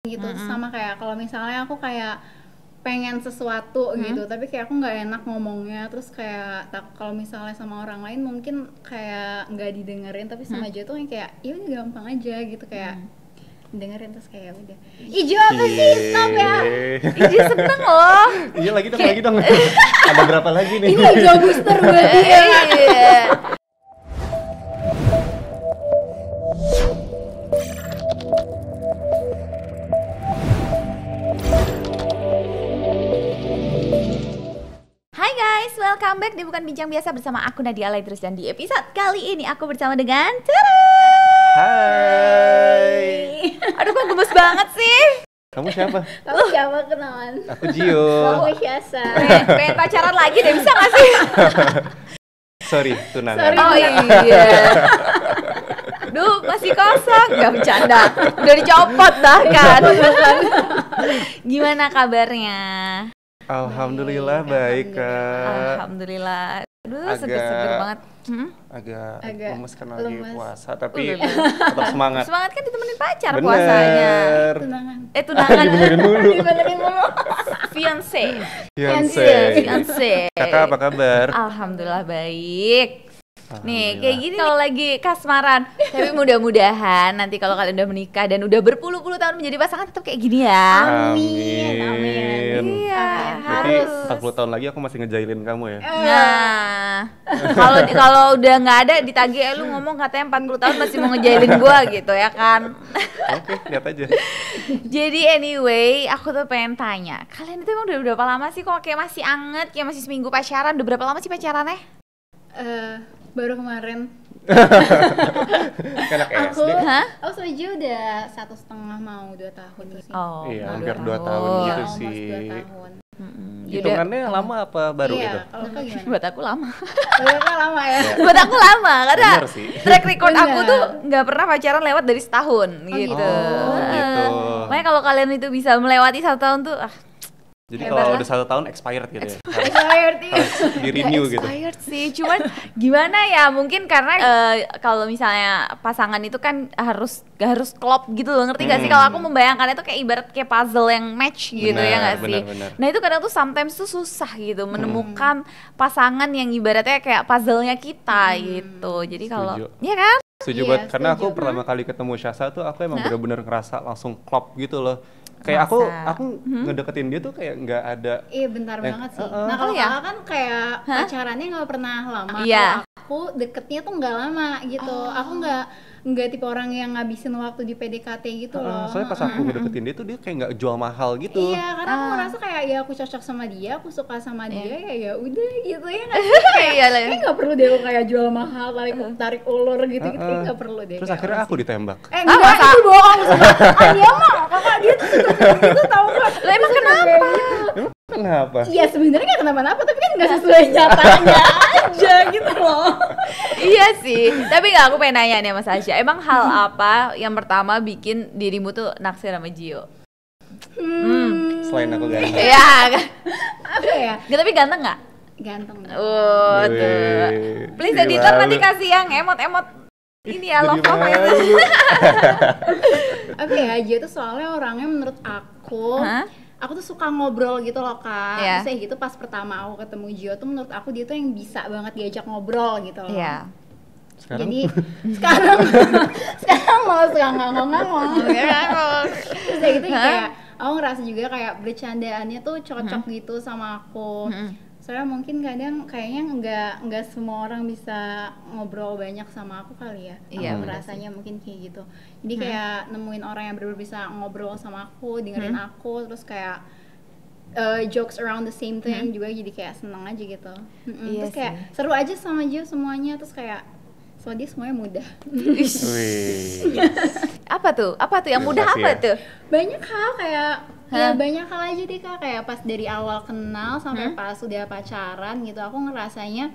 gitu. Sama kayak kalau misalnya aku kayak pengen sesuatu gitu, tapi kayak aku nggak enak ngomongnya, terus kayak kalau misalnya sama orang lain mungkin kayak nggak didengerin, tapi sama Jo tuh yang kayak ya udah gampang aja gitu, kayak dengerin terus kayak udah. Ijo apa sih? Stop ya. Ijo seneng loh. Iya lagi dong. Ada berapa lagi nih? Ini Ijo booster berarti ya. Iya. Hai guys, welcome back di Bukan Bincang Biasa bersama aku Nadia Alaidrus, dan di episode kali ini aku bersama dengan Tara. Hai. Aduh, kok gemes banget sih? Kamu siapa? Kamu siapa, kenalan? Aku Gio. Aku Syasa. Pengen pacaran lagi deh, bisa gak sih? Sorry, tunangan. Sorry. Oh iya. Duh, masih kosong. Gak bercanda. Udah dicopot bahkan. Gimana kabarnya? Alhamdulillah baik, Kak. Alhamdulillah. Aduh, Agak- seger-seger banget. Agak lemes karena lemes. lagi puasa, tapi tetap semangat. Semangat kan ditemenin pacar Bener. puasanya. Tunangan. Tunangan. Dibenerin dulu. Dibenerin dulu. Fiance. Fiance. Kakak apa kabar? Alhamdulillah baik. Nih, Alhamdulillah. kayak gini kalau lagi kasmaran. Tapi mudah-mudahan nanti kalau kalian udah menikah dan udah berpuluh-puluh tahun menjadi pasangan tetap kayak gini ya. Amin. Iya, Berarti harus. 40 tahun lagi aku masih ngejailin kamu ya? Nah, kalau udah nggak ada ditagih, lu ngomong katanya 40 tahun masih mau ngejailin gua gitu ya kan. Oke, lihat aja. Jadi anyway, aku tuh pengen tanya, kalian itu emang udah berapa lama sih kok kayak masih anget, kayak masih seminggu pacaran? Udah berapa lama sih pacarannya? Baru kemarin. Anak Aku, SD. aku sama Jo udah 1,5 mau 2 tahun sih. Oh, Iya, mau hampir 2 dua tahun gitu Almost sih. 2 tahun. Hitungannya lama apa baru Iya, itu? kalau kak gimana? Buat aku lama. Berapa lama ya? Buat aku lama karena Bener sih. track record aku Bener. tuh nggak pernah pacaran lewat dari setahun gitu. gitu. Oh, gitu. Makanya kalau kalian itu bisa melewati 1 tahun tuh, Jadi Hebat kalau lah. udah 1 tahun expired gitu ya? Expired. Harus di renew gitu? expired sih. Cuman gimana ya? Mungkin karena kalau misalnya pasangan itu kan harus klop gitu loh, ngerti gak sih? Kalau aku membayangkan itu kayak ibarat kayak puzzle yang match gitu ya Benar, gak sih? benar. Nah itu kadang tuh sometimes tuh susah gitu menemukan pasangan yang ibaratnya kayak puzzle-nya kita gitu. Jadi kalau, Setuju. iya kan? Setuju Iya, banget, karena aku setuju. pertama kali ketemu Syasa tuh aku emang bener-bener ngerasa langsung klop gitu loh. Kayak aku ngedeketin dia tuh kayak nggak ada. Iya, bentar banget sih. uh-uh. Nah, kalau Oh, ya? kakak kan kayak pacarannya nggak pernah lama. Iya. Kalau aku deketnya tuh nggak lama gitu. Aku nggak tipe orang yang ngabisin waktu di PDKT gitu loh. Soalnya pas aku ngedeketin dia tuh dia kayak nggak jual mahal gitu. Iya, karena aku merasa kayak ya aku cocok sama dia, aku suka sama dia, ya udah gitu ya nggak sih? Iya lah. Kayak nggak perlu deh lo kayak jual mahal, tarik ulur gitu kayak nggak perlu deh. Terus kayak akhirnya apa aku sih? ditembak. Enggak, masa? itu bohong. Dia mah kakak dia tuh suka gitu tau gak? Lah emang kenapa? Kenapa? Iya sebenarnya nggak kenapa-napa, tapi kan nggak sesuai nyatanya aja gitu loh. Iya sih, tapi nggak, aku pengen nanya nih Mas Asya, emang hal apa yang pertama bikin dirimu tuh naksir sama Gio? Selain aku ganteng. Iya, Apa ya? tapi ganteng nggak? Ganteng. Oh, tuh. Wih, Please gila editor nanti lu. kasih yang emot-emot ini ya, love Jadi love gitu. malu. Oke ya, Gio tuh soalnya orangnya menurut aku tuh suka ngobrol gitu loh kak. Iya. Terus ya gitu pas pertama aku ketemu Gio tuh menurut aku dia tuh yang bisa banget diajak ngobrol gitu loh. Iya. Sekarang Jadi sekarang malah suka ngomong-ngomong. Terus ya gitu kayak aku ngerasa juga kayak bercandaannya tuh cocok gitu sama aku. Soalnya mungkin kadang kayaknya nggak semua orang bisa ngobrol banyak sama aku kali ya. Iya, Aku bener ngerasanya mungkin kayak gitu. Jadi kayak nemuin orang yang benar-benar bisa ngobrol sama aku, dengerin aku, terus kayak jokes around the same thing juga, jadi kayak seneng aja gitu. Iya Terus kayak sih. seru aja sama Gio semuanya, terus kayak soalnya dia semuanya mudah. Wih. Apa tuh yang Terima mudah kasih apa ya. tuh? Banyak hal kayak ya banyak hal aja deh kak, kayak pas dari awal kenal sampai pas udah pacaran gitu aku ngerasanya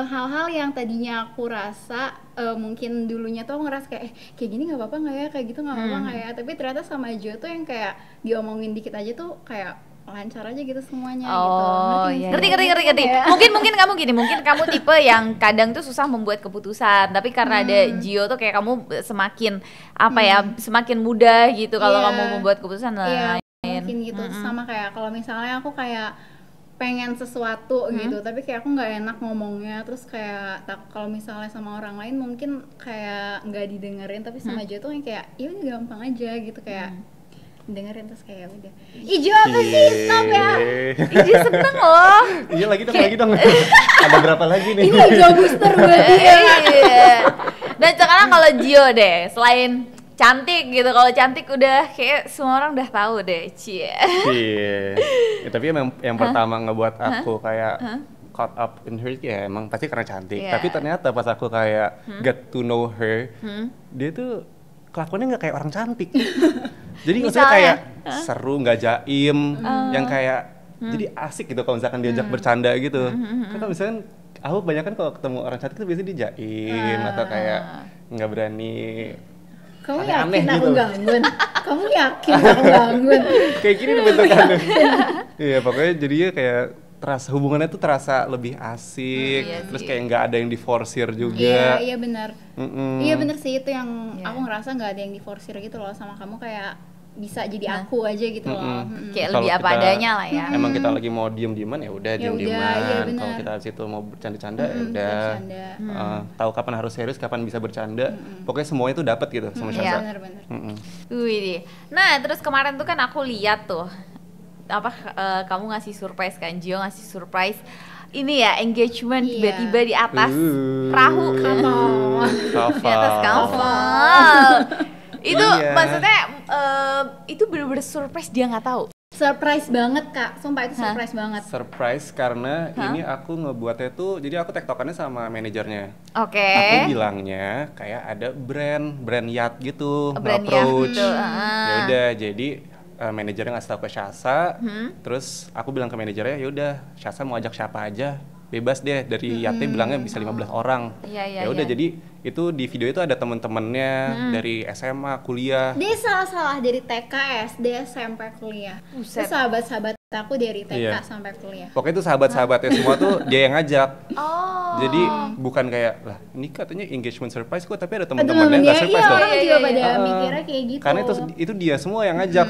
hal-hal yang tadinya aku rasa mungkin dulunya tuh aku ngerasa kayak gini nggak apa-apa nggak ya, kayak gitu nggak apa-apa nggak ya, tapi ternyata sama Jo tuh yang kayak diomongin dikit aja tuh kayak lancar aja gitu semuanya Oh gitu. iya, ngerti. Mungkin kamu gini, mungkin kamu tipe yang kadang tuh susah membuat keputusan, tapi karena ada Gio tuh kayak kamu semakin apa ya, semakin mudah gitu kalau kamu membuat keputusan Iya, lain. mungkin gitu. Sama kayak kalau misalnya aku kayak pengen sesuatu gitu, tapi kayak aku nggak enak ngomongnya, terus kayak kalau misalnya sama orang lain mungkin kayak nggak didengerin, tapi sama aja tuh yang kayak ya udah gampang aja gitu, kayak dengerin terus kayak udah Ijo apa sih, stop ya. Ijo seneng loh. Iya lagi dong. Ada berapa lagi nih? Ini Ijo booster buat dia. Iya. Dan sekarang kalau Gio deh, selain cantik gitu, kalau cantik udah kayak semua orang udah tahu deh, cie. Iya. Ya, tapi yang pertama ngebuat aku kayak caught up in her ya emang pasti karena cantik. Yeah. Tapi ternyata pas aku kayak get to know her, dia tuh kelakuannya nggak kayak orang cantik. Jadi maksudnya kayak seru, nggak jaim, yang kayak jadi asik gitu kalau misalkan diajak bercanda gitu. Kan kalau misalkan aku kebanyakan kalau ketemu orang cantik tuh biasanya dia jaim atau kayak nggak berani. Kamu aneh-aneh yakin aku gitu. gangguin? Kamu yakin aku gangguin? Kayak gini nih bentukannya. Iya pokoknya jadinya kayak hubungannya tuh terasa lebih asik, Iya terus sih. kayak nggak ada yang diforsir juga. Iya benar. Iya benar sih, itu yang aku ngerasa nggak ada yang diforsir gitu loh sama kamu, kayak bisa jadi aku aja gitu loh. Kayak Kalau lebih apa kita adanya lah ya. Emang kita lagi mau diem-dieman ya udah Ya udah, diem-dieman. iya benar. Kalau kita di situ mau bercanda-canda ya udah. bercanda. Tahu kapan harus serius, kapan bisa bercanda. Pokoknya semuanya tuh dapat gitu sama Iya. Syaza. Benar-benar. Wih. Nah, terus kemarin tuh kan aku lihat tuh apa kamu ngasih surprise kan, Gio ngasih surprise ini ya, engagement Iya. tiba-tiba di atas perahu kan. Di atas kapal. Itu Iya. maksudnya itu bener-bener surprise, dia nggak tahu. Surprise banget kak, sumpah itu surprise banget. Surprise karena ini aku ngebuatnya tuh, jadi aku tektokannya sama manajernya. Oke. Aku bilangnya kayak ada brand yacht gitu, Brand yacht approach. gitu, Ya udah, jadi manajernya ngasih tahu ke Syasa, terus aku bilang ke manajernya ya udah, Syasa mau ajak siapa aja, bebas deh, dari yachtnya bilangnya bisa 15 orang. Iya, Ya udah, iya. jadi itu di video itu ada temen-temennya dari SMA, kuliah. Dia salah dari TK, SD, SMP, kuliah. Buset. Itu sahabat-sahabat aku dari TK Iya. sampai kuliah. Pokoknya itu sahabat-sahabatnya semua tuh dia yang ngajak. Oh. Jadi bukan kayak lah ini katanya engagement surprise kok, tapi ada Aduh, teman-temannya nggak dia, surprise iya, loh. orang juga Iya, pada iya. mikirnya kayak gitu. Karena itu dia semua yang ngajak.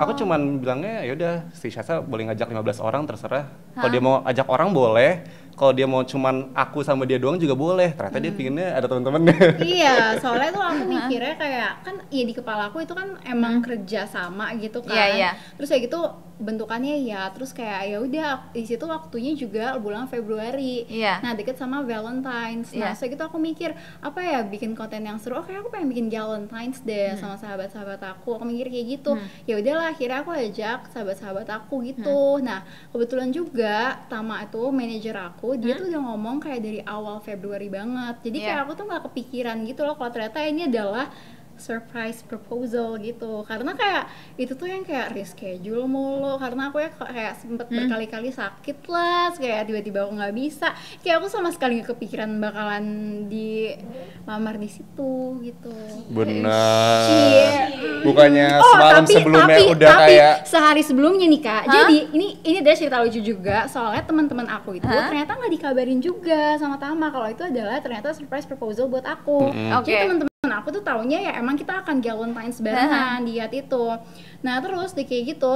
Aku cuman bilangnya ya udah, si Syasa boleh ngajak 15 orang terserah. Kalau dia mau ajak orang boleh. Kalau dia mau cuman aku sama dia doang juga boleh. Ternyata dia pinginnya ada teman-temannya. Iya, soalnya tuh aku mikirnya kayak kan ya di kepala aku itu kan emang kerja sama gitu kan. Iya, iya. Terus kayak gitu bentukannya ya, terus kayak ya udah di situ waktunya juga bulan Februari. Iya. Nah, deket sama Valentine's. Nah, Iya. so gitu aku mikir apa ya bikin konten yang seru. Oke, aku pengen bikin Valentine's deh sama sahabat-sahabat aku. Aku mikir kayak gitu. Ya udahlah, akhirnya aku ajak sahabat-sahabat aku gitu. Nah, kebetulan juga Tama itu manajer aku, dia tuh udah ngomong kayak dari awal Februari banget. Jadi Iya. kayak aku tuh nggak kepikiran gitu loh kalau ternyata ini adalah surprise proposal gitu, karena kayak itu tuh yang kayak reschedule mulu, karena aku ya kayak sempet berkali-kali sakit lah, terus kayak tiba-tiba aku nggak bisa, kayak aku sama sekali nggak kepikiran bakalan dilamar di situ gitu. Benar. Iya. Bukannya semalam sebelumnya udah tapi kayak sehari sebelumnya nih kak. Jadi ini ada cerita lucu juga, soalnya teman-teman aku itu ternyata nggak dikabarin juga sama Tama kalau itu adalah ternyata surprise proposal buat aku. Oke. Jadi teman-teman aku tuh taunya ya emang kita akan Valentine's barengan di yacht itu. Nah terus di kayak gitu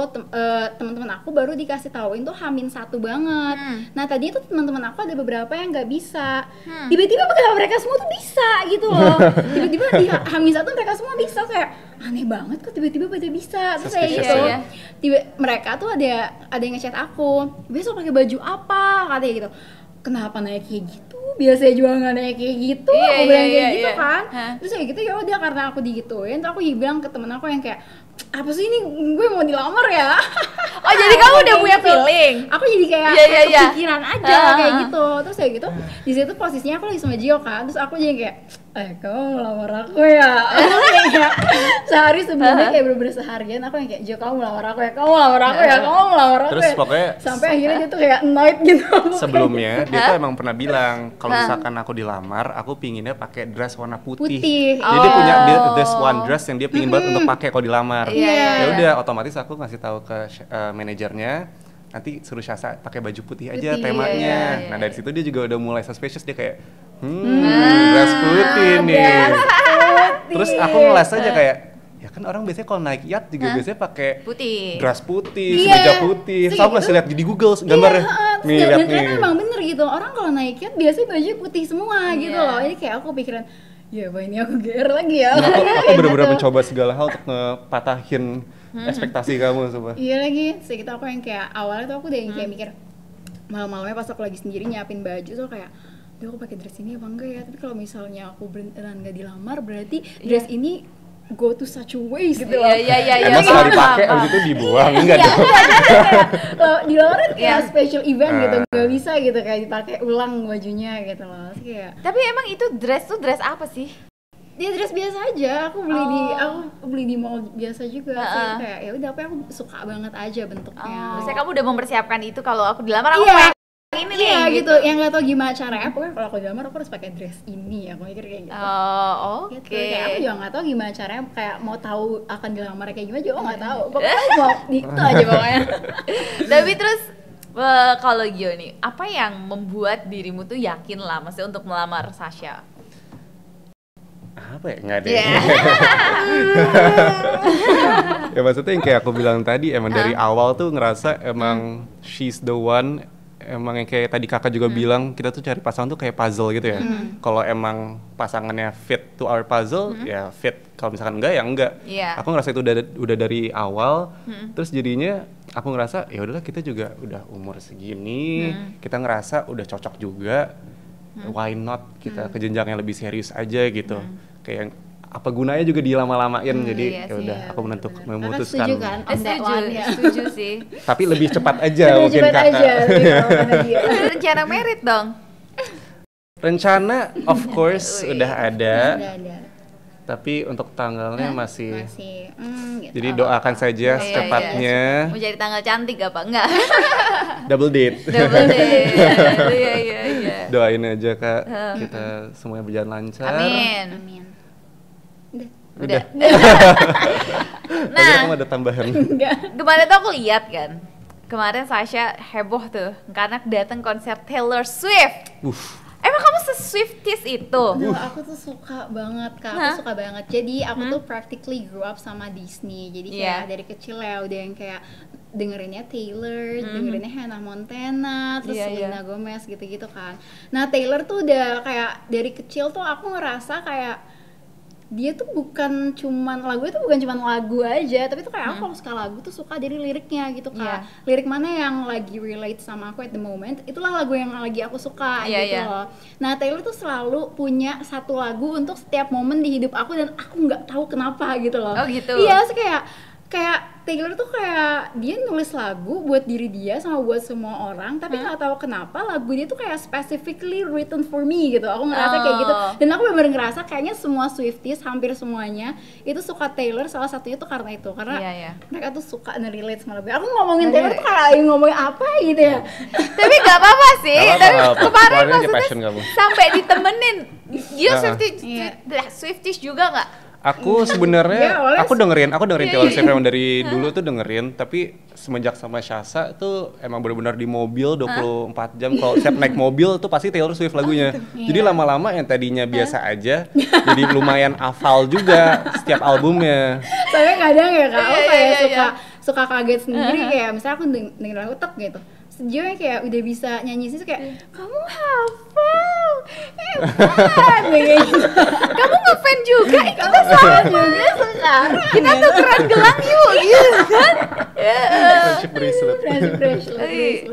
teman-teman aku baru dikasih tauin tuh H-1 banget. Nah tadi tuh teman-teman aku ada beberapa yang nggak bisa. Tiba-tiba mereka semua tuh bisa gitu loh. Tiba-tiba di H-1 mereka semua bisa, kayak aneh banget kok tiba-tiba pada bisa. Terus kayak Suspicious gitu. ya. Mereka tuh ada yang ngechat aku, besok pakai baju apa katanya gitu. Kenapa naik kayak gitu? Biasanya juga nggak naik kayak gitu. Iya, Aku bilang iya, kayak iya, gitu iya. kan. Hah? Terus kayak gitu ya udah, karena aku digituin, terus aku bilang ke temen aku yang kayak apa sih ini, gue mau dilamar ya. Oh, jadi kamu udah Kayak punya gitu. feeling. Aku jadi kayak Iya, iya, iya. kepikiran aja kayak gitu. Terus kayak gitu di situ posisinya aku lagi sama Gio kan. Terus aku jadi kayak kamu melamar aku ya. Kayak sehari sebelumnya kayak bener-bener seharian aku yang kayak, Jo kamu melamar aku ya, kamu melamar aku ya, kamu melamar aku Terus ya. pokoknya Sampai akhirnya dia tuh kayak annoyed gitu. sebelumnya dia tuh emang pernah bilang kalau misalkan aku dilamar, aku pinginnya pakai dress warna putih. Jadi dia punya this one dress yang dia pingin banget untuk pakai kalau dilamar. Ya udah, otomatis aku ngasih tahu ke manajernya, nanti suruh Syasa pakai baju putih aja temanya. Nah dari situ dia juga udah mulai suspicious, dia kayak dress putih nih. Terus aku ngeles aja kayak, ya kan orang biasanya kalau naik yacht juga biasanya pakai dress putih, kemeja putih. Sama masih lihat di Google gambarnya. Nih lihat nih. Karena emang bener gitu, orang kalau naik yacht biasanya baju putih semua gitu loh. Jadi kayak aku pikiran, ya apa ini aku GR lagi ya. Nah, aku bener-bener mencoba segala hal untuk ngepatahin ekspektasi kamu coba. Iya lagi, sekitar aku yang kayak awalnya tuh aku udah yang kayak mikir malam-malamnya pas aku lagi sendiri nyiapin baju tuh kayak, duh aku pakai dress ini apa enggak ya? Tapi kalau misalnya aku beneran gak dilamar, berarti dress ini go to such a waste gitu loh. Emang sekali pakai abis itu dibuang enggak dong? Kalau dilamar kan kayak special event gitu, nggak bisa gitu kayak dipakai ulang bajunya gitu loh. Terus kayak, tapi emang itu dress tuh dress apa sih? dia dress biasa aja, aku beli di mall biasa juga sih. Kayak ya udah, aku suka banget aja bentuknya. Maksudnya kamu udah mempersiapkan itu kalau aku dilamar aku pakai ini nih gitu. Yang nggak tahu gimana caranya, pokoknya kalau aku dilamar aku harus pakai dress ini, aku mikir kayak gitu. Oke. Kayak aku juga nggak tahu gimana caranya, kayak mau tahu akan dilamar kayak gimana juga nggak tahu. Pokoknya mau itu aja pokoknya. Tapi terus kalau Gio nih, apa yang membuat dirimu tuh yakin lah, maksudnya untuk melamar Sasha? Apa ya, nggak ada ya maksudnya yang kayak aku bilang tadi, emang dari awal tuh ngerasa emang she's the one. Emang yang kayak tadi kakak juga bilang, kita tuh cari pasangan tuh kayak puzzle gitu ya. Kalau emang pasangannya fit to our puzzle, ya fit. Kalau misalkan enggak, ya enggak. Aku ngerasa itu udah dari awal. Terus jadinya aku ngerasa ya udahlah, kita juga udah umur segini, kita ngerasa udah cocok juga. Why not kita ke jenjang yang lebih serius aja gitu. Kayak apa gunanya juga dilama-lamain, jadi ya udah aku memutuskan. Setuju kan? Setuju sih. Tapi lebih cepat aja mungkin kakak. Rencana merit dong. Rencana of course udah ada. Tapi untuk tanggalnya masih gitu. Jadi doakan saja secepatnya. Mau jadi tanggal cantik apa enggak? Double date. Iya. Doain aja kak, kita semuanya berjalan lancar. Amin. Udah. Nah, kamu ada tambahan? Kemarin tuh aku lihat kan. Kemarin Sasha heboh tuh karena datang konser Taylor Swift. Emang kamu se-Swifties itu? Aku tuh suka banget Kak, aku suka banget. Jadi aku tuh practically grew up sama Disney. Jadi kayak dari kecil ya udah yang kayak dengerinnya Taylor, dengerinnya Hannah Montana, terus Selena Gomez gitu-gitu kan. Nah Taylor tuh udah kayak dari kecil tuh aku ngerasa kayak dia tuh bukan cuman lagunya tuh bukan cuman lagu aja, tapi tuh kayak aku kalau suka lagu tuh suka dari liriknya gitu Kak. Lirik mana yang lagi relate sama aku at the moment, itulah lagu yang lagi aku suka gitu loh. Nah Taylor tuh selalu punya satu lagu untuk setiap momen di hidup aku dan aku nggak tahu kenapa gitu loh. Oh gitu. Iya, kayak Taylor tuh kayak dia nulis lagu buat diri dia sama buat semua orang, tapi nggak tahu kenapa lagu dia tuh kayak specifically written for me gitu. Aku ngerasa kayak gitu, dan aku bener-bener ngerasa kayaknya semua Swifties hampir semuanya itu suka Taylor, salah satunya tuh karena itu, karena mereka tuh suka nge-relate sama lagu. Aku ngomongin Taylor tuh kayak ngomongin apa gitu ya. Tapi nggak apa-apa sih. Tapi kemarin maksudnya sampai ditemenin. Dia Swifties juga nggak? Aku sebenarnya aku dengerin Taylor Swift emang dari dulu tuh dengerin, tapi semenjak sama Syasa tuh emang benar-benar di mobil 24 jam kalau setiap naik mobil tuh pasti Taylor Swift lagunya. Jadi lama-lama yang tadinya biasa aja jadi lumayan hafal juga setiap albumnya. Soalnya kadang ya Kak, aku kayak suka kaget sendiri, kayak misalnya aku dengerin lagu tek gitu. Sejauhnya kayak udah bisa nyanyi sih kayak kamu hafal, hebat kayak gitu. Kamu ngefan juga, kita sama juga sekarang. Kita tukeran gelang yuk, gitu kan? Friendship bracelet.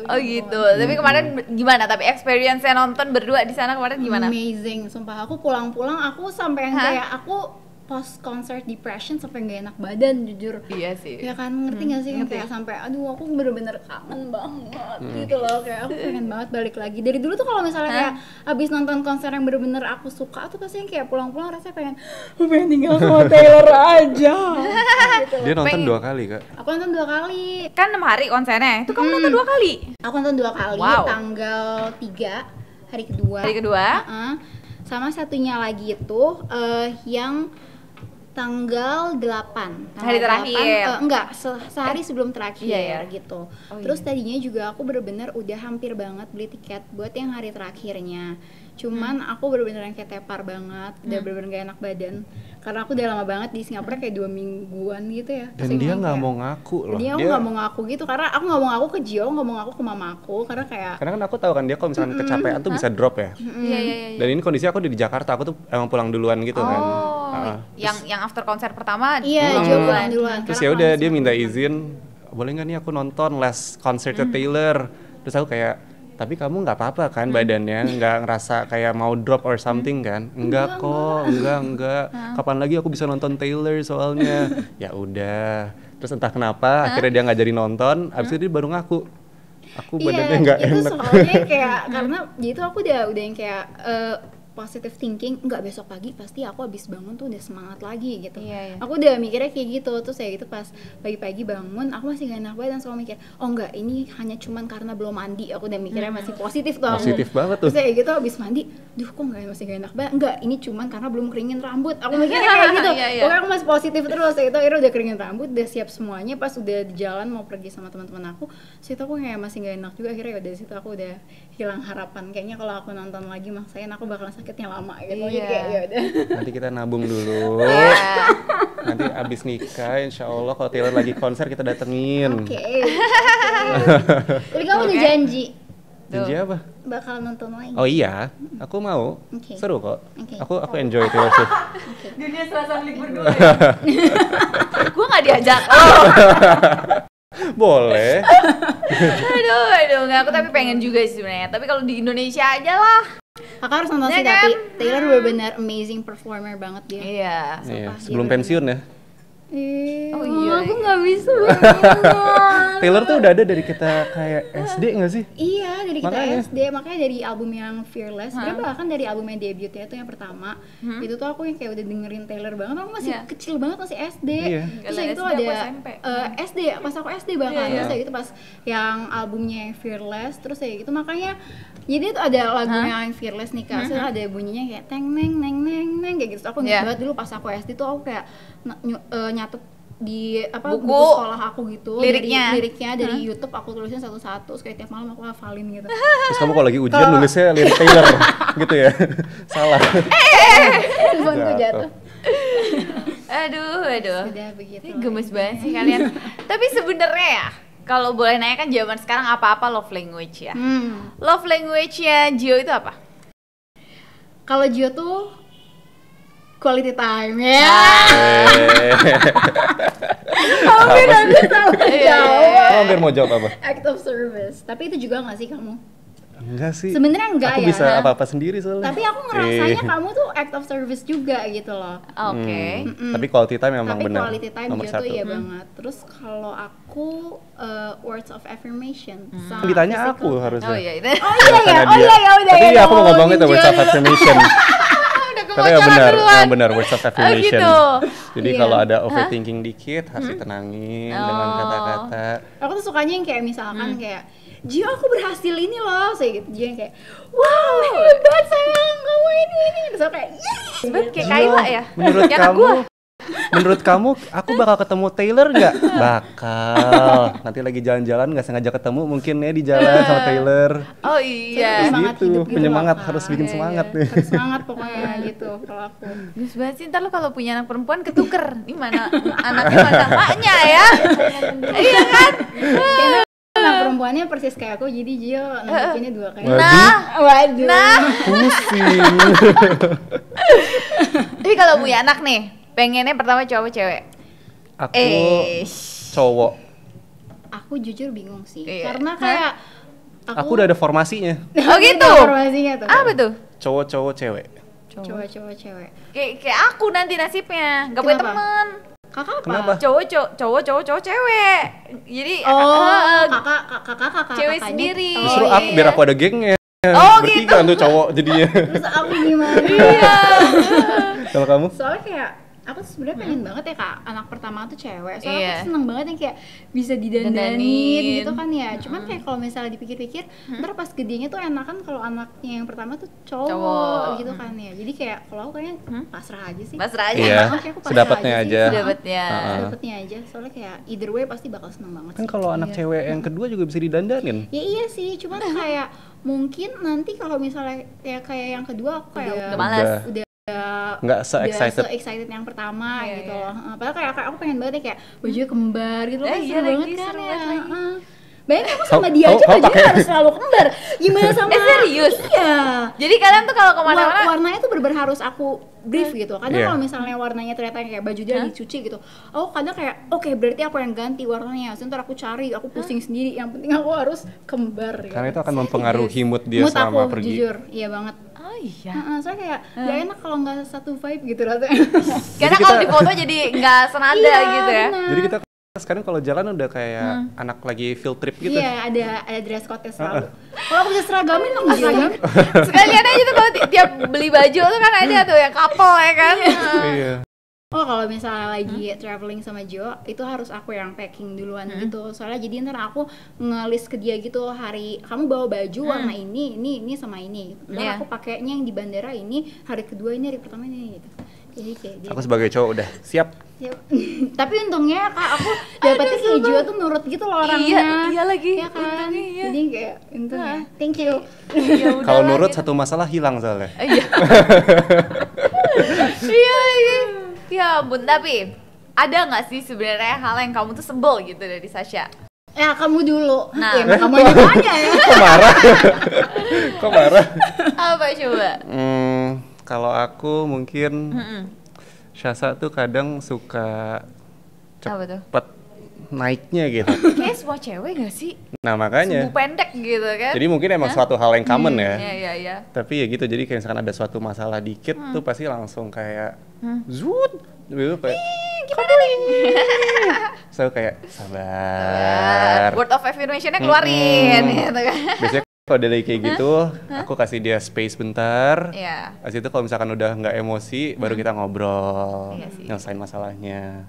Oh gitu. Tapi kemarin gimana? Tapi experience-nya nonton berdua di sana kemarin gimana? Amazing, sumpah. Aku pulang-pulang aku sampai yang kayak aku post concert depression sampai nggak enak badan jujur. Iya sih. Ya kan, ngerti nggak sih yang kayak sampai aduh aku bener-bener kangen banget gitu loh, kayak aku pengen banget balik lagi. Dari dulu tuh kalau misalnya kayak abis nonton konser yang bener-bener aku suka tuh pasti yang kayak pulang-pulang rasanya pengen tinggal sama Taylor aja. Gitu. Dia nonton 2 kali Kak. Aku nonton 2 kali. Kan 6 hari konsernya. Itu kamu nonton 2 kali? Aku nonton 2 kali, Wow. tanggal 3 hari kedua. Hari kedua? Sama satunya lagi itu yang tanggal 8 Hari terakhir. Enggak, sehari sebelum terakhir Iya. gitu. Oh, Terus tadinya juga aku bener-bener udah hampir banget beli tiket buat yang hari terakhirnya. Cuman aku bener-bener yang kayak tepar banget, udah bener-bener gak enak badan. Karena aku udah lama banget di Singapura, kayak 2 mingguan gitu ya. Terus Dan dia emang nggak kayak- mau ngaku loh. Dia nggak mau ngaku gitu, karena aku nggak mau ngaku ke Gio, nggak mau ngaku ke mama aku, karena kayak Karena kan aku tahu kan dia kalau misalkan kecapean tuh bisa drop ya. Iya. Dan ini kondisi aku di Jakarta, aku tuh emang pulang duluan gitu kan. Oh, yang after konser pertama iya, Gio pulang duluan. Terus karena ya udah aku dia langsung minta duluan. izin, boleh nggak nih aku nonton last konsernya Taylor. Terus aku kayak, tapi kamu nggak apa-apa kan badannya, nggak ngerasa kayak mau drop or something kan? Enggak kok, enggak. Kapan lagi aku bisa nonton Taylor soalnya? Ya udah. Terus entah kenapa akhirnya dia nggak jadi nonton. Abis itu dia baru ngaku, aku badannya nggak itu enak. soalnya kayak karena gitu aku udah yang kayak positive thinking, enggak besok pagi pasti aku habis bangun tuh udah semangat lagi gitu. Iya. Aku udah mikirnya kayak gitu, terus ya gitu pas pagi-pagi bangun aku masih gak enak badan, selalu mikir, oh enggak ini hanya cuman karena belum mandi, aku udah mikirnya masih positif tuh aku. Positif banget tuh. Terus ya gitu habis mandi, duh kok masih gak enak badan, enggak ini cuman karena belum keringin rambut, aku mikirnya kayak gitu. Iya. Pokoknya aku masih positif terus, ya itu akhirnya udah keringin rambut, udah siap semuanya, pas udah di jalan mau pergi sama teman-teman aku, situ aku kayak masih gak enak juga, akhirnya udah situ aku udah hilang harapan, kayaknya kalau aku nonton lagi maksain aku bakalan sakitnya lama gitu. Jadi Iya. kayak ya udah. Nanti kita nabung dulu. Nanti abis nikah, insya Allah kalau Taylor lagi konser kita datengin. Oke. Jadi kamu udah Oke. janji Janji apa? bakal nonton lagi. Oh iya, aku mau. Oke. Seru kok. Oke. Aku enjoy Taylor Swift. Dunia serasa milik berdua ya. Gue nggak diajak. Boleh. aduh, nggak, aku tapi pengen juga sih sebenarnya. Tapi kalau di Indonesia aja lah. Kakak harus nonton Ya sih, kan? tapi Taylor benar-benar amazing performer banget dia. Iya. Iya, Sumpah, sebelum dia pensiun ya. Oh iya. Aku nggak bisa banget. Taylor tuh udah ada dari kita kayak SD nggak sih? Iya, dari kita Makanya. SD, makanya dari album yang Fearless, sebenarnya bahkan dari album yang debutnya itu yang pertama, itu tuh aku yang kayak udah dengerin Taylor banget, aku masih Iya. kecil banget, masih SD. Iya. Terus Gila, ya itu SD, aku ada SMP. SD, pas aku SD bahkan, Iya, terus ya gitu pas yang albumnya yang Fearless, terus ya gitu makanya jadi itu ada lagunya yang Fearless nih Kak, terus ada bunyinya kayak teng neng neng neng neng kayak gitu. Terus aku ingat Iya. banget dulu pas aku SD tuh aku kayak nyatet di Buku. sekolah aku gitu, Liriknya. liriknya dari YouTube aku tulisin satu-satu, terus kayak tiap malam aku hafalin gitu. Terus kamu kalau lagi ujian nulisnya lirik Taylor gitu ya? Salah. Handphoneku jatuh. Aduh. Udah begitu. Ini gemes banget sih kalian. Tapi sebenarnya ya, kalau boleh nanya kan zaman sekarang apa-apa love language ya. Love language-nya Gio itu apa? Kalau Gio tuh quality time ya. Hampir tahu jawab. Kamu hampir mau jawab apa? Act of service. Tapi itu juga nggak sih kamu? Enggak sih. Sebenarnya enggak aku ya. bisa apa-apa sendiri soalnya. Tapi aku ngerasanya kamu tuh act of service juga gitu loh. Oke. Tapi quality time memang Tapi benar. quality time nomor Gio tuh satu. iya banget. Terus kalau aku words of affirmation. sama Ditanya physical aku touch. harusnya. Oh iya itu. Oh iya ya, Tanya dia. udah Tapi ya. aku mau ngomongin tuh words of affirmation. Tapi ya kebocoran benar, duluan. yang benar words of affirmation. gitu. Jadi Iya. kalau ada overthinking dikit harus ditenangin dengan Oh. kata-kata. Aku tuh sukanya yang kayak misalkan kayak Gio aku berhasil ini loh, saya gitu. Gio yang kayak wow hebat sayang kamu ini terus aku kayak yes. Sebenarnya kayak Kayla ya. Menurut Ya, anak kamu, gua. menurut kamu aku bakal ketemu Taylor nggak? Bakal. Nanti lagi jalan-jalan nggak sengaja ketemu mungkin ya di jalan sama Taylor. Oh Saya iya. semangat Gitu, hidup penyemangat, loh, harus Kak. bikin Iya, semangat iya. nih. Harus semangat pokoknya gitu kalau aku. Gus banget sih, ntar lu kalau punya anak perempuan ketuker. Ini mana anaknya mana maknya ya. Iya kan? Nah perempuannya persis kayak aku, jadi Gio nanggepinnya dua kali. Waduh. Nah, Pusing. tapi kalau punya anak nih, pengennya pertama cowok cewek. Aku cowok. Aku jujur bingung sih, Iya. karena kayak Aku udah ada formasinya. Oh gitu. Informasinya tuh. Apa tuh? Cowok-cowok cewek. Cowok cewek. Kayak aku nanti nasibnya, nggak punya Kenapa? teman. Kakak apa? Kenapa? Cowok cewek. Jadi kakak cewek kakaknya. sendiri. Justru aku biar aku ada gengnya. Oh Bertiga tuh cowok jadinya. Terus aku gimana? Iya. Kalau kamu? Soalnya kayak aku tuh sebenarnya pengen banget ya kak anak pertama tuh cewek. Soalnya Iya. aku seneng banget yang kayak bisa didandanin Dandanin. gitu kan ya. Cuman kayak kalau misalnya dipikir-pikir, ntar pas gedenya tuh enakan kalau anaknya yang pertama tuh cowok gitu kan ya. Jadi kayak kalau aku kayaknya pasrah aja sih. Pasrah aja. Iya. Kayak aku pasrah Sedapatnya sih. aja. Sedapatnya. Sedapatnya aja. Soalnya kayak either way pasti bakal seneng banget Kan sih. kalau anak cewek yang kedua juga bisa didandanin. Ya iya sih, cuman kayak mungkin nanti kalau misalnya kayak yang kedua aku kayak Udah malas. udah Nggak se-excited. excited yang pertama Iya, gitu iya. loh. Padahal kayak aku pengen banget ya kayak bajunya kembar gitu loh. Kan Iya seru lagi, banget kan seru ya. banget lagi. Bayangin aku sama dia Kau- aja kau bajunya pakai- harus selalu kembar. Gimana sama serius? Iya. Jadi kalian tuh kalau kemana-mana Warnanya tuh bener harus aku brief gitu. Kadang Iya. kalau misalnya warnanya ternyata kayak baju dia dicuci gitu, aku kadang kayak oke, berarti aku yang ganti warnanya. Ntar aku cari, aku pusing sendiri. Yang penting aku harus kembar gitu. Karena itu akan mempengaruhi mood dia Mood selama aku pergi. jujur, iya banget. Oh iya. Soalnya kayak gak enak kalau nggak satu vibe gitu rasanya. Karena kalau di foto jadi nggak senada Iya, gitu ya. benar. Jadi kita sekarang kalau jalan udah kayak anak lagi field trip gitu. Iya, ada dress code-nya selalu. Kalau aku bisa seragamin dong, nggak seragamin. Sekalian aja tuh kalau tiap beli baju tuh kan ada tuh yang couple ya kan. Iya. Oh, kalau misalnya lagi traveling sama Jo, itu harus aku yang packing duluan gitu. Soalnya jadi ntar aku ngelis ke dia gitu, hari kamu bawa baju warna ini sama ini. Ntar Iya. aku pakainya yang di bandara ini, hari kedua ini, hari pertama ini gitu. Jadi kayak dia. Aku sebagai cowok udah siap. Siap. Tapi untungnya kak aku dapetnya si Jo tuh nurut gitu loh orangnya. Iya lagi. Iya kan. Untungnya iya. Jadi kayak untungnya. Thank you. Ya udah Kalau lah, nurut gitu. satu masalah hilang soalnya. Iya. Iya lagi. Ya ampun, tapi ada nggak sih sebenarnya hal yang kamu tuh sebel gitu dari Sasha? Ya kamu dulu. Nah. Ya kamu aja tanya ya. Kok marah? Kok marah? Apa coba? Kalau aku mungkin Syasa tuh kadang suka Apa tuh? cepet naiknya gitu. Kayak semua cewek gak sih? Nah makanya. Sumbu pendek gitu kan? Jadi mungkin emang suatu hal yang common ya. Iya. Tapi ya gitu, jadi kayak misalkan ada suatu masalah dikit tuh pasti langsung kayak zut gitu kayak Gimana nih? so kayak sabar. Word of affirmation-nya keluarin gitu kan? Biasanya kalau dia lagi kayak gitu, aku kasih dia space bentar. Iya. Habis itu kalau misalkan udah nggak emosi, baru kita ngobrol, Iya sih. nyelesain masalahnya.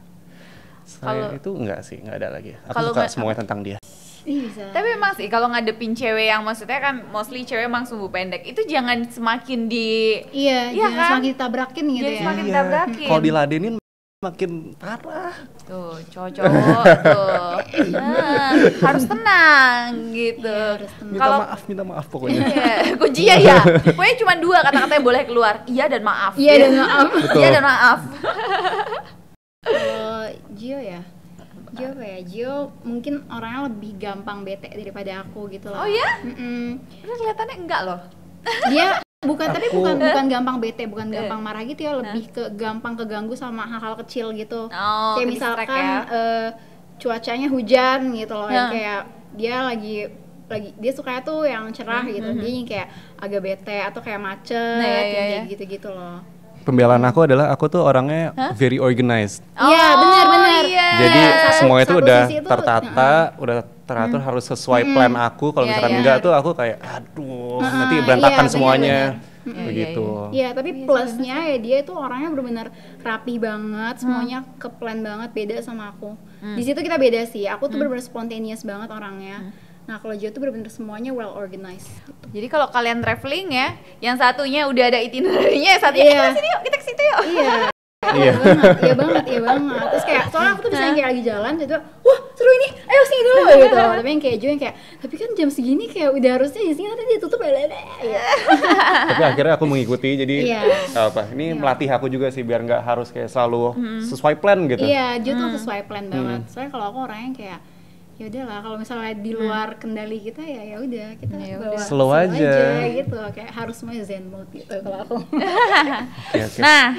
Kalau- Saya itu enggak sih, nggak ada lagi. Aku Kalau suka nggak- semuanya tentang dia. Ih, bisa. Tapi emang sih kalau ngadepin cewek yang maksudnya kan mostly cewek emang sumbu pendek, itu jangan semakin di Iya, Iya jangan kan? semakin ditabrakin gitu Jadi ya. semakin tabrakin. Kalau diladenin makin parah. Tuh, cowok-cowok tuh. Nah, harus tenang gitu. Iya, harus tenang. Minta maaf pokoknya. Iya, kuncinya ya. Pokoknya cuma 2 kata-kata yang boleh keluar. Iya dan maaf. Iya dan maaf. Betul. Iya dan maaf. Kalau Gio ya, Gio apa ya? Gio mungkin orangnya lebih gampang bete daripada aku gitu loh. Oh ya? Mm-mm. Itu kelihatannya enggak loh. Dia tapi Aku- bukan gampang bete, bukan gampang marah gitu ya, lebih ke gampang keganggu sama hal-hal kecil gitu. Oh, Kayak ke-distract misalkan ya. cuacanya hujan gitu loh, yang Nah. kayak dia lagi dia sukanya tuh yang cerah gitu, dia yang kayak agak bete atau kayak macet, Nah, iya, yang iya. kayak gitu-gitu loh. Pembelaan aku adalah aku tuh orangnya very organized. Iya, benar-benar. Iya. Jadi semua itu satu udah sisi itu, tertata, udah teratur harus sesuai plan aku. Kalau Iya, misalkan iya. enggak tuh aku kayak aduh, nanti berantakan iya, semuanya. benar-benar. Begitu. Iya, tapi plusnya ya dia itu orangnya benar-benar rapi banget, semuanya ke plan banget, beda sama aku. Di situ kita beda sih. Aku tuh benar-benar spontaneous banget orangnya. Nah, kalau Gio tuh benar-benar semuanya well organized. Gitu. Jadi kalau kalian traveling ya, yang satunya udah ada itinerary-nya, yang satunya Iya. sini yuk, kita ke situ yuk. Iya. Iya. Iya banget. Terus kayak soalnya aku tuh bisa yang kayak lagi jalan, tiba-tiba, wah seru ini, ayo sini dulu gitu. Tapi yang kayak Gio yang kayak, tapi kan jam segini kayak udah harusnya di sini nanti ditutup ya. Tapi akhirnya aku mengikuti, jadi Iya. nggak apa. Ini melatih aku juga sih biar nggak harus kayak selalu sesuai plan gitu. Iya, Gio tuh sesuai plan banget. Soalnya kalau aku orangnya kayak ya udahlah, kalau misalnya di luar kendali kita ya udah kita Ya bawa udah. Slow aja. gitu, kayak harus semuanya zen mode gitu kalau aku. Oke, oke. Nah,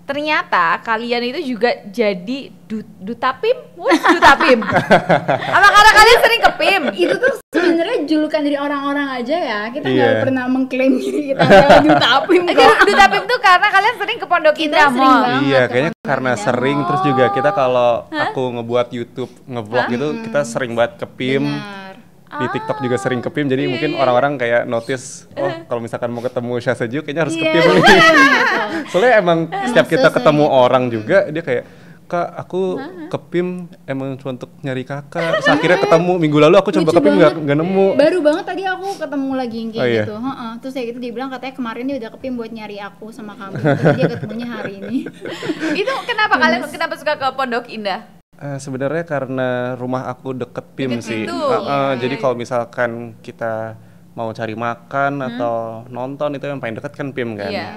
ternyata kalian itu juga jadi duta PIM. What's duta PIM? Apa karena kalian sering ke PIM? Itu tuh sebenarnya julukan dari orang-orang aja ya, kita nggak Iya. pernah mengklaim diri kita adalah Duta Apim kok. Duta Apim tuh karena kalian sering ke Pondok Kita Indah sering Mall. banget Iya, ke kayaknya Pondok karena Indah sering, Mall. terus juga kita kalau aku ngebuat YouTube, ngevlog gitu, kita sering banget ke PIM. Benar. Di TikTok juga sering ke PIM, jadi mungkin orang-orang kayak notice, oh kalau misalkan mau ketemu Syah Sejuk kayaknya harus ke Iya, PIM nih. Soalnya emang setiap kita sesering ketemu itu. orang juga, dia kayak, Kak, aku ke PIM emang cuma untuk nyari kakak. Terus akhirnya ketemu, minggu lalu aku coba Lucu ke PIM banget. nggak nemu. Baru banget tadi aku ketemu lagi yang kayak Oh, iya? gitu. Heeh. Terus kayak gitu dia bilang katanya kemarin dia udah ke PIM buat nyari aku sama kamu. Terus dia ketemunya hari ini. Itu kenapa kalian kenapa suka ke Pondok Indah? Sebenarnya karena rumah aku deket PIM Deket sih. situ. Iya, Jadi iya. kalau misalkan kita mau cari makan atau nonton itu yang paling deket kan PIM kan. Iya.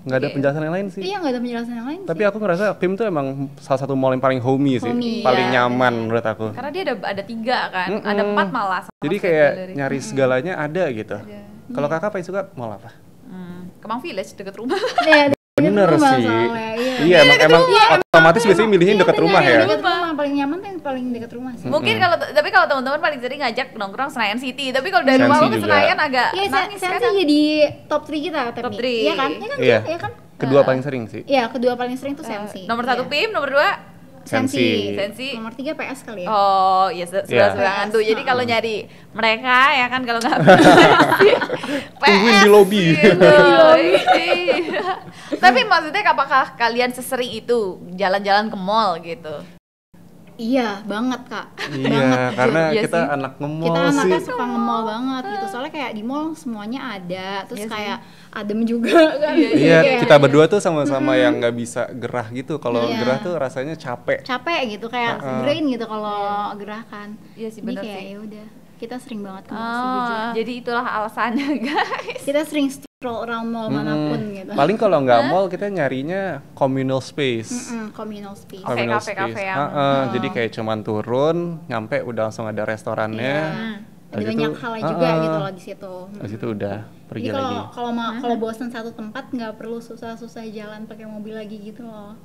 Nggak ada Oke. penjelasan yang lain sih. Iya nggak ada penjelasan yang lain Tapi sih. aku ngerasa PIM tuh emang salah satu mall yang paling homey sih, Homey, paling iya, nyaman benar. menurut aku. Karena dia ada 3 kan, ada 4 malah. sama Jadi State kayak Gallery. nyari segalanya ada gitu. Kalau kakak paling suka mall apa? Kemang Village deket rumah. Iya, Bener rumah sih. soalnya, iya. Iya, emang otomatis biasanya milihnya dekat rumah ya. Dekat rumah paling nyaman tuh yang paling dekat rumah sih. Mungkin tapi kalau teman-teman paling sering ngajak nongkrong Senayan City. Tapi kalau dari Sensi rumah aku ke juga. Senayan agak Iya, nangis saya kadang. jadi top 3 kita tapi. Top 3. Iya kan? Iya kan? Iya. Iya kan? Kedua paling sering sih. Iya, kedua paling sering tuh Sensi. Nomor 1 Iya. PIM, nomor 2 Sensi. Sensi. Nomor 3 PS kali ya. Oh, iya sebelah-sebelahan Yes. tuh. Jadi kalau nyari mereka ya kan kalau nggak Tungguin di lobi. gitu. Iya. Tapi maksudnya apakah kalian sesering itu jalan-jalan ke mall gitu? Iya, banget Kak. Iya, karena Iya kita sih. anak nge-mall Kita sih. anaknya suka nge-mall banget gitu. Soalnya kayak di mall semuanya ada, terus Iya sih. kayak adem juga kan. Iya, Kayak kita berdua tuh sama-sama yang nggak bisa gerah gitu. Kalau Iya. gerah tuh rasanya capek. capek gitu kayak drain gitu kalau gerakan. Iya sih, Jadi bener kayak sih. ya udah, kita sering banget ke mall sih jujur. Jadi itulah alasannya, guys. Kita sering stroll around mall manapun gitu. Paling kalau nggak mall kita nyarinya communal space. Communal space. Oke, Communal kafe-kafe space. yang- Jadi kayak cuman turun, nyampe udah langsung ada restorannya. Ada Habis banyak itu, hal juga gitu loh di situ. Habis itu udah pergi Jadi lagi. kalau bosan satu tempat nggak perlu susah-susah jalan pakai mobil lagi gitu loh.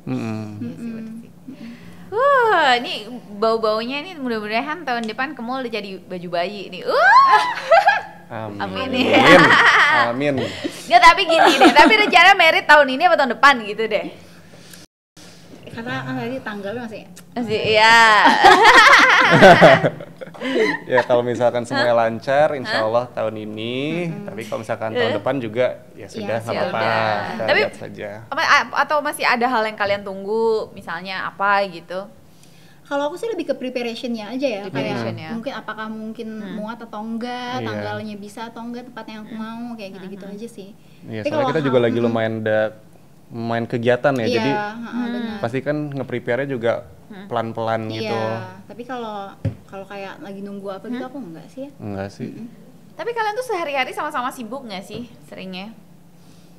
Ini bau-baunya ini mudah-mudahan tahun depan ke mall udah jadi baju bayi nih. Amin. Amin. Amin. Nggak, tapi gini deh. Tapi rencana merit tahun ini apa tahun depan gitu deh. Karena kan tadi tanggalnya masih Iya. Ya kalau misalkan semuanya lancar, insya Allah tahun ini. Tapi kalau misalkan tahun depan juga, ya sudah nggak ya apa-apa. udah. Kita Tapi- lihat saja. Atau masih ada hal yang kalian tunggu, misalnya apa gitu? kalau aku sih lebih ke preparationnya aja ya, Preparation kayak ya. mungkin apakah mungkin muat atau enggak, Iya. tanggalnya bisa atau enggak, tempat yang aku mau, kayak gitu-gitu aja sih. Iya, Tapi soalnya kalau kita juga hal- lagi lumayan main kegiatan ya, Iya, jadi benar. pasti kan nge-prepare-nya juga pelan-pelan gitu. Iya, tapi kalau kayak lagi nunggu apa gitu aku enggak sih ya. Enggak sih. Tapi kalian tuh sehari-hari sama-sama sibuk nggak sih seringnya?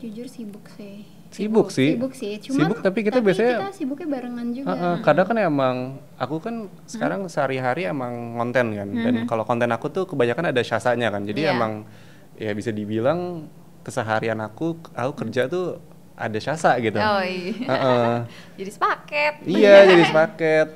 Jujur sibuk sih. Sibuk sih. Sibuk sih, cuman Sibuk, tapi kita biasanya kita sibuknya barengan juga. kadang kan emang aku kan sekarang sehari-hari emang konten kan, dan kalau konten aku tuh kebanyakan ada syasanya kan, jadi Iya. emang ya bisa dibilang keseharian aku kerja tuh ada syasa gitu. Oh iya. Heeh. Jadi sepaket. Iya, jadi sepaket.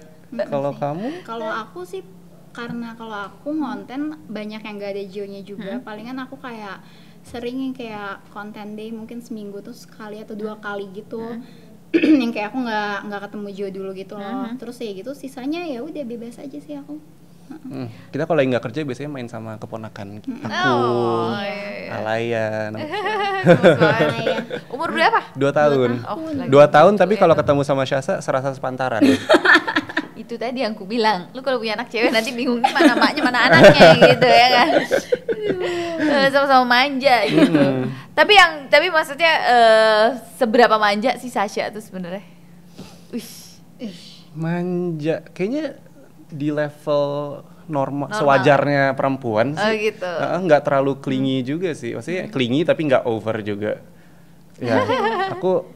Kalau kamu? Kalau aku sih karena kalau aku ngonten banyak yang gak ada Gio-nya juga, palingan aku kayak sering yang kayak konten day mungkin seminggu tuh sekali atau 2 kali gitu. Yang kayak aku nggak ketemu Gio dulu gitu loh. Terus ya gitu sisanya ya udah bebas aja sih aku. Kita kalau lagi nggak kerja biasanya main sama keponakan aku, Oh, iya. Alaya, Gemes banget. Umur berapa? 2 tahun. Oh, lagi 2 tahun lucu tapi ya. kalau ketemu sama Syasa serasa sepantaran. Itu tadi yang ku bilang, lu kalau punya anak cewek nanti bingung nih mana maknya mana anaknya gitu ya kan. Sama-sama manja gitu. Tapi maksudnya seberapa manja sih Sasha tuh sebenarnya? Manja, kayaknya di level normal, Normal. sewajarnya perempuan Oh sih. gitu. Nggak terlalu clingy juga sih, maksudnya clingy tapi nggak over juga. Ya,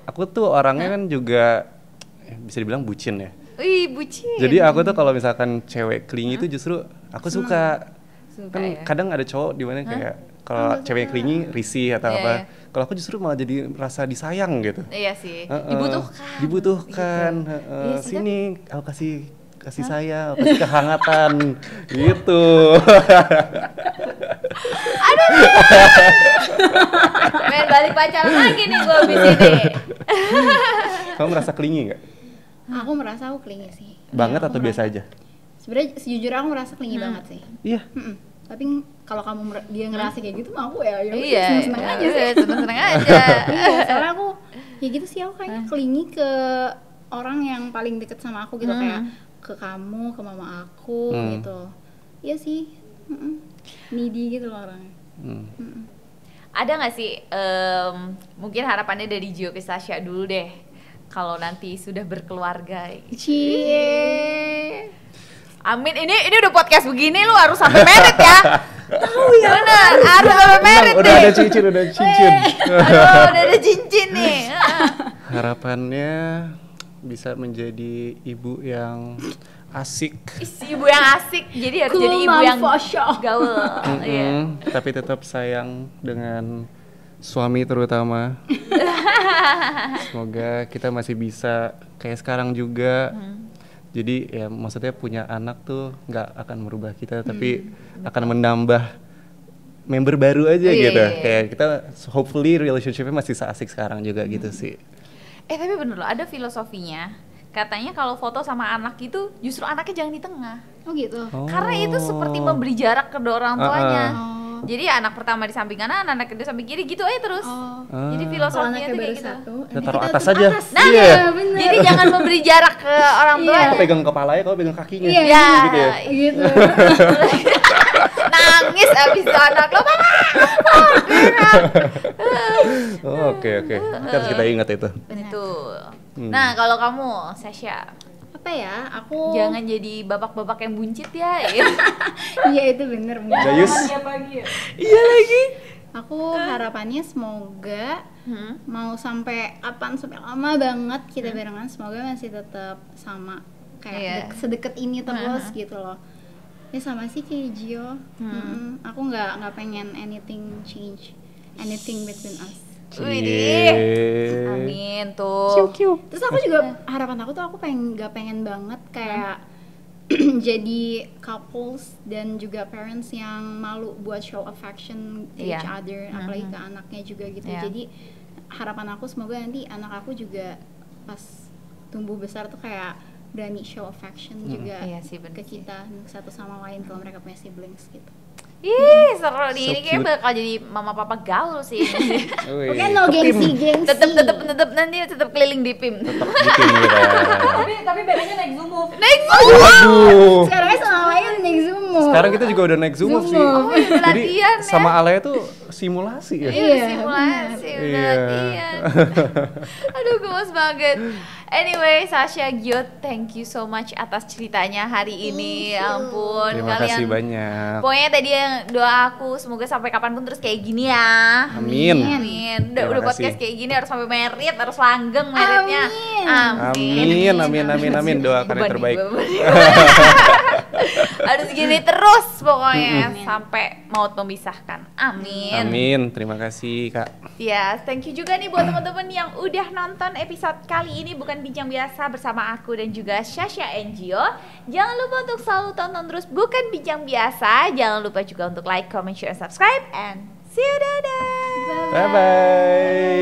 aku tuh orangnya kan juga bisa dibilang bucin ya. Wih, bucin. Jadi aku tuh kalau misalkan cewek clingy itu justru aku suka. Suka Kan ya? kadang ada cowok di mana kayak kalau cewek clingy risih atau Iya, apa. iya. Kalau aku justru malah jadi merasa disayang gitu. Iya sih. Heeh. Dibutuhkan. Dibutuhkan. Gitu. Heeh. Iya sih, Sini aku kasih sayang, kasih kehangatan gitu. Main balik pacaran lagi nih gue abis ini. Kamu merasa clingy nggak? Aku merasa aku clingy sih. Banget Iya, atau aku biasa merasa. aja? Sebenarnya sejujurnya aku merasa clingy banget sih. Iya. Tapi kalau kamu dia ngerasa kayak gitu mah aku ya Iya, seneng aja sih. seneng aja. Iya, soalnya aku ya gitu sih, aku kayaknya clingy ke orang yang paling deket sama aku gitu, kayak ke kamu, ke mama aku gitu. Iya sih. Needy gitu loh orangnya. Ada nggak sih mungkin harapannya dari Gio ke Sasha dulu deh, kalau nanti sudah berkeluarga? Cie. Amin, ini udah podcast begini lu harus sampai merit ya. Tahu ya. Bener, harus sampai merit Udah deh. ada cincin, udah cincin. Aduh, udah ada cincin nih. Harapannya bisa menjadi ibu yang asik. Ibu yang asik, jadi harus jadi ibu yang gaul. Iya. Tapi tetap sayang dengan suami terutama. Semoga kita masih bisa kayak sekarang juga. Jadi ya maksudnya punya anak tuh nggak akan merubah kita, tapi akan menambah member baru aja gitu. Kayak kita hopefully relationship-nya masih seasik sekarang juga gitu sih. Tapi bener loh, ada filosofinya. Katanya kalau foto sama anak itu justru anaknya jangan di tengah. Oh gitu. Karena itu seperti memberi jarak kedua orang tuanya. Jadi anak pertama di samping kanan, anak kedua samping kiri, gitu aja terus. Jadi Kalau filosofinya anaknya tuh baru kayak gitu. satu, Kita nanti taruh kita atas tuh aja. Nah, Iya. bener. jadi jangan memberi jarak ke orang tua. Aku pegang kepalanya, kau pegang kakinya. Iya. Ya, Gitu ya. Gitu. nangis abis itu anak lo, mama. Oh, oke. Kita harus kita ingat itu. Itu. Nah, kalau kamu, Sasha, Apa ya? Aku jangan jadi bapak-bapak yang buncit ya. Iya itu bener. Dayus. Iya lagi. Aku harapannya semoga mau sampai kapan, sampai lama banget kita barengan, semoga masih tetap sama kayak sedekat ini terus gitu loh. Ya sama sih kayak Gio. Aku nggak pengen anything change, anything between us. Widih. Amin tuh. Terus aku juga harapan aku tuh aku nggak pengen banget kayak jadi couples dan juga parents yang malu buat show affection to each other, apalagi ke anaknya juga gitu. Jadi harapan aku semoga nanti anak aku juga pas tumbuh besar tuh kayak berani show affection juga ke kita satu sama lain kalau mereka punya siblings gitu. Ih, seru nih. So Ini kayak cute. bakal jadi mama papa gaul sih. Oke, no gengsi. tetep nanti tetep keliling di PIM. Tetap bikin gitu. Tapi bedanya naik Zoom Move. Next. Waduh. Sekarang sama lain naik Zoom. Sekarang kita juga udah naik Zoom sih. Oh, udah Jadi latihan ya. sama Alaya tuh simulasi ya. Iya, simulasi udah Iya. latihan. Aduh, gemes banget. Anyway, Sasha, Gio, thank you so much atas ceritanya hari ini. Ya ampun, Terima kasih banyak. Pokoknya tadi yang doa aku semoga sampai kapanpun terus kayak gini ya. Amin. Amin. Terima Udah podcast kasih. kayak gini harus sampai merit, harus langgeng meritnya. Amin. Doakan yang terbaik. Harus gini terus pokoknya sampai maut memisahkan. Amin. Amin. Terima kasih, Kak. Ya, thank you juga nih buat teman-teman yang udah nonton episode kali ini Bukan Bincang Biasa bersama aku dan juga Sasha and Gio. Jangan lupa untuk selalu tonton terus Bukan Bincang Biasa. Jangan lupa juga untuk like, comment, share, and subscribe. And see you, dadah. Bye-bye.